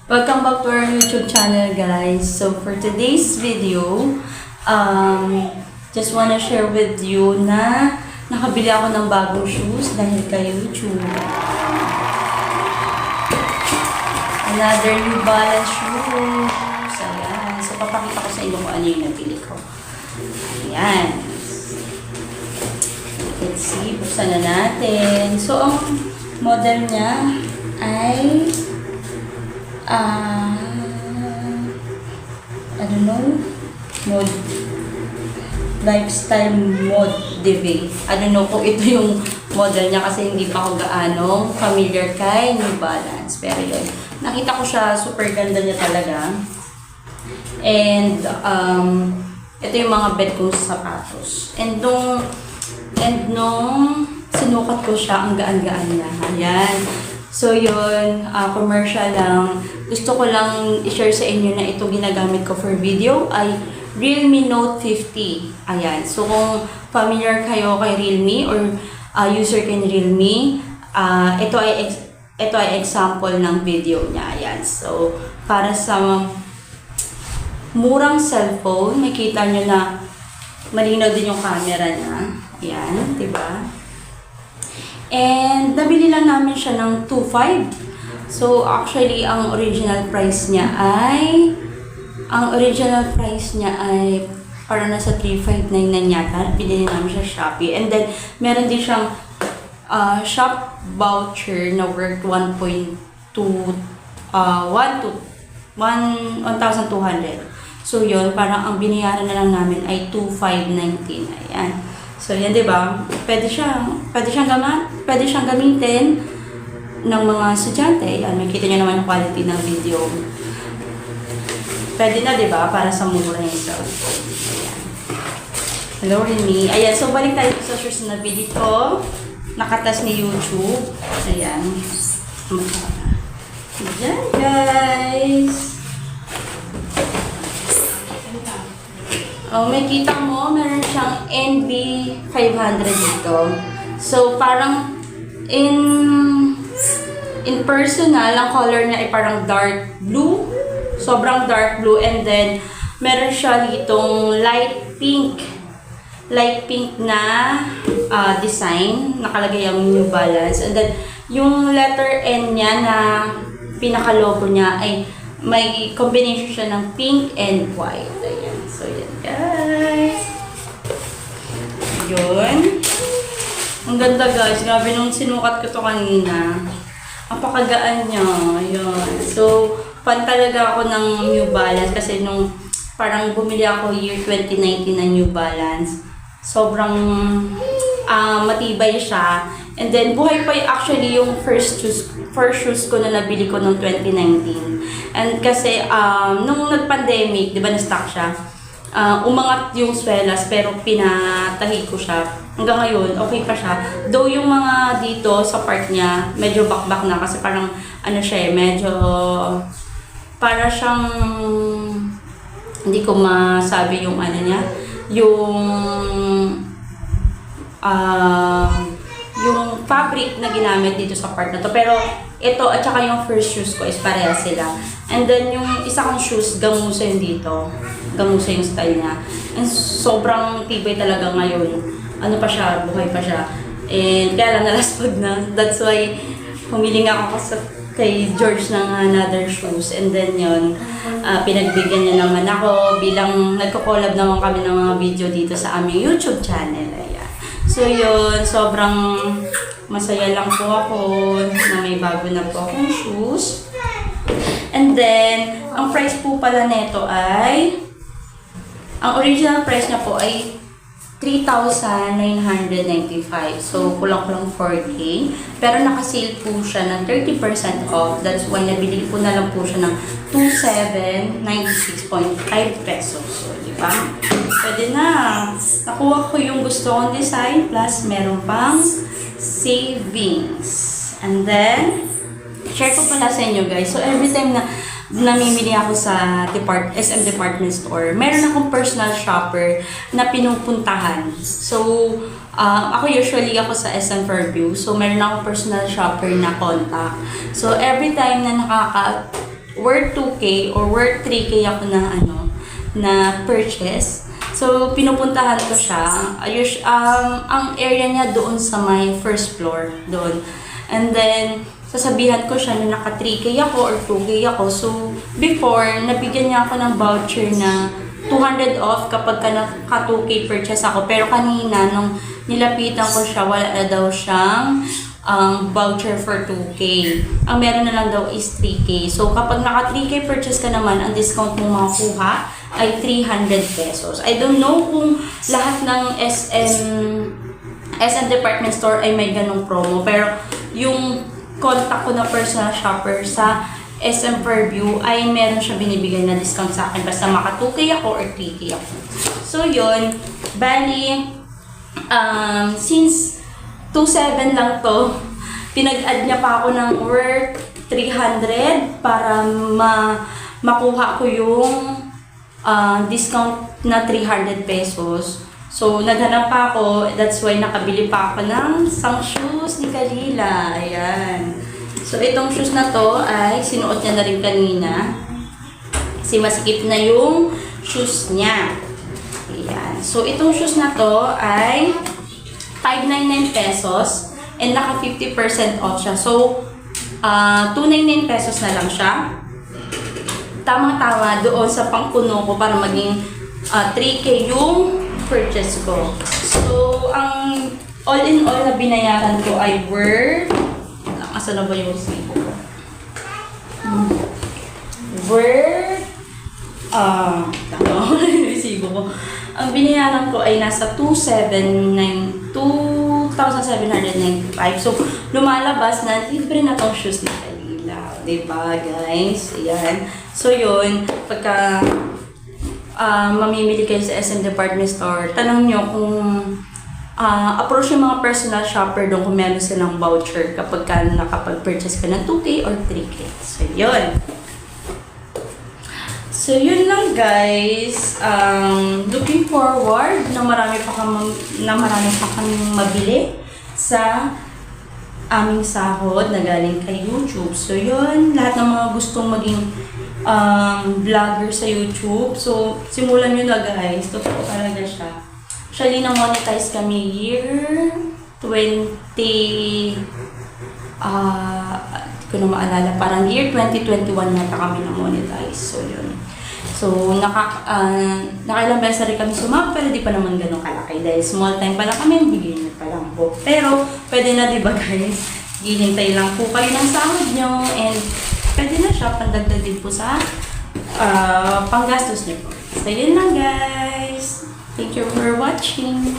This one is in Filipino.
Welcome back to our YouTube channel, guys. So for today's video, just wanna share with you na nakabili ako ng bagong shoes dahil kay YouTube. Another New Balance shoes. Ayan. So papakita ko sa inyo kung ano yung nabili ko. Ayan. Let's see. Buksan na natin. So ang model niya ay I don't know, lifestyle mode divi. I don't know kung ito yung model niya kasi hindi pa ako gaano familiar kay New Balance. Pero yun, nakita ko siya, super ganda niya talaga. And ito yung mga bed kong sapatos. And nung sinukat ko siya, ang gaan-gaan niya. Ayan. So yun, commercial lang. Gusto ko lang i-share sa inyo na ito ginagamit ko for video ay Realme Note 50. Ayan. So kung familiar kayo kay Realme or user kay Realme, ito ay example ng video niya. Ayan. So para sa murang cellphone, makita nyo na malinaw din yung camera niya. Ayan, diba? And nabili lang namin siya ng 2.5. So actually ang original price niya ay para nasa 3,599 yata. Binili namin siya Shopee. And then meron din siyang shop voucher na worth 1,200. So yun, parang ang binayaran na lang namin ay 2,519. Ayan. So yan, 'di ba? Pwede siyang gamitin ng mga estudyante. Yan, makita niyo naman yung quality ng video. Pwede na, 'di ba? Para sa mura yung cellphone. Ayan. Hello, Realme. Ayan, so balik tayo sa shoes na nabili ko. Nakatas ni YouTube. Ayan. Ayan, guys. Oh, may kita mo, meron siyang NB500 dito. So, parang in personal, ang color niya ay parang dark blue. Sobrang dark blue. And then, meron siya ditong light pink na design. Nakalagay ang New Balance. And then, yung letter N niya na pinaka-logo niya ay may combination siya ng pink and white. Ayan. So, yan guys. Yun. Ang ganda guys. Grabe nung sinukat ko to kanina. Ang pakagaan niya. Yun. So, fan talaga ako ng New Balance kasi nung parang bumili ako year 2019 na New Balance. Sobrang matibay siya. And then, buhay pa actually yung first shoes ko na nabili ko noong 2019. And kasi, nung nag-pandemic, di ba na-stock siya, umangat yung swelas pero pinatahi ko siya. Hanggang ngayon, okay pa siya. Though yung mga dito sa part niya, medyo bakbak na kasi parang, ano siya medyo, para siyang, hindi ko masabi yung ano niya, yung fabric na ginamit dito sa part na to. Pero ito at saka yung first shoes ko is pareha sila. And then yung isa kong shoes, gamusa yung dito. Gamusa yung style niya. And sobrang tibay talaga ngayon. Ano pa siya, buhay pa siya. And kaya lang nalaspag na. That's why humiling ako kay George ng another shoes. And then yun, pinagbigyan niya naman ako bilang nagko-collab naman kami ng mga video dito sa aming YouTube channel. Ayan. So yun, sobrang masaya lang po ako na may bago na po akong shoes. And then, ang price po pala nito ay, ang original price niya po ay 3,995. So, kulang-kulang 4K. Pero nakasale po siya ng 30% off. That's why nabili ko na lang po siya ng 2,796.5 pesos. So, di ba? Pwede na. Nakuha ko yung gusto kong design. Plus, meron pang savings. And then, share ko pala sa inyo guys. So, every time na namimili ako sa SM Department Store, meron akong personal shopper na pinupuntahan. So, ako usually ako sa SM Fairview. So, meron akong personal shopper na contact. So, every time na worth 2K or worth 3K ako na na purchase. So, pinupuntahan ko siya. Ang area niya doon sa my first floor, doon. And then, sasabihan ko siya na naka 3K ako or 2K ako. So, before, nabigyan niya ako ng voucher na 200 off kapag naka 2K purchase ako. Pero kanina, nung nilapitan ko siya, wala na daw siyang voucher for 2K. Ang meron na lang daw is 3K. So, kapag naka 3K purchase ka naman, ang discount mo makukuha ay 300 pesos. I don't know kung lahat ng SM department store ay may ganong promo. Pero, yung contact ko na personal shopper sa SM Fairview ay meron siya binibigay na discount sa akin basta maka 2K ako or 3K ako. So, yun. Bali, since 2.7 lang to, pinag-add niya pa ako ng worth 300 para makuha ko yung discount na 300 pesos. So, naghanap pa ako. That's why nakabili pa ako ng isang shoes ni Kalila. Ayan. So, itong shoes na to ay sinuot niya na rin kanina. Kasi masikip na yung shoes niya. Ayan. So, itong shoes na to ay 599 pesos and naka 50% off siya. So, 299 pesos na lang siya. Tamang-tama doon sa pangpuno ko para maging 3K yung purchase ko. So, ang all in all na binayaran ko ay worth, asa na ba yung resibo ko? Worth, resibo ko. Ang binayaran ko ay nasa 2,795. So, lumalabas na libre na tong shoes ni Kalila. Diba, guys? Ayan. So, yun. Pagka mamimili kayo sa SM Department Store, tanong nyo kung approach yung mga personal shopper doon kung meron silang voucher kapag nakapag-purchase ka ng 2K or 3K. So, yun. So, yun lang guys. Looking forward na marami pa kami mabili sa aming sahod na galing kay YouTube. So, yun. Lahat ng mga gustong maging vlogger sa YouTube. So, simulan nyo na guys. Totoo talaga siya. Actually, na-monetize kami year 20... hindi ko na maalala. Parang year 2021 nata kami na-monetize. So, yun. So, nakailang beses na rin kami sumama, pero di pa naman ganun kalaki. Dahil small time pa lang kami, beginner pa lang po. Pero, pwede na diba guys? Hihintay lang po kayo ng sahod nyo. And, pwede na siya, pandagdag din po sa panggastos nyo po. So, yun lang guys. Thank you for watching.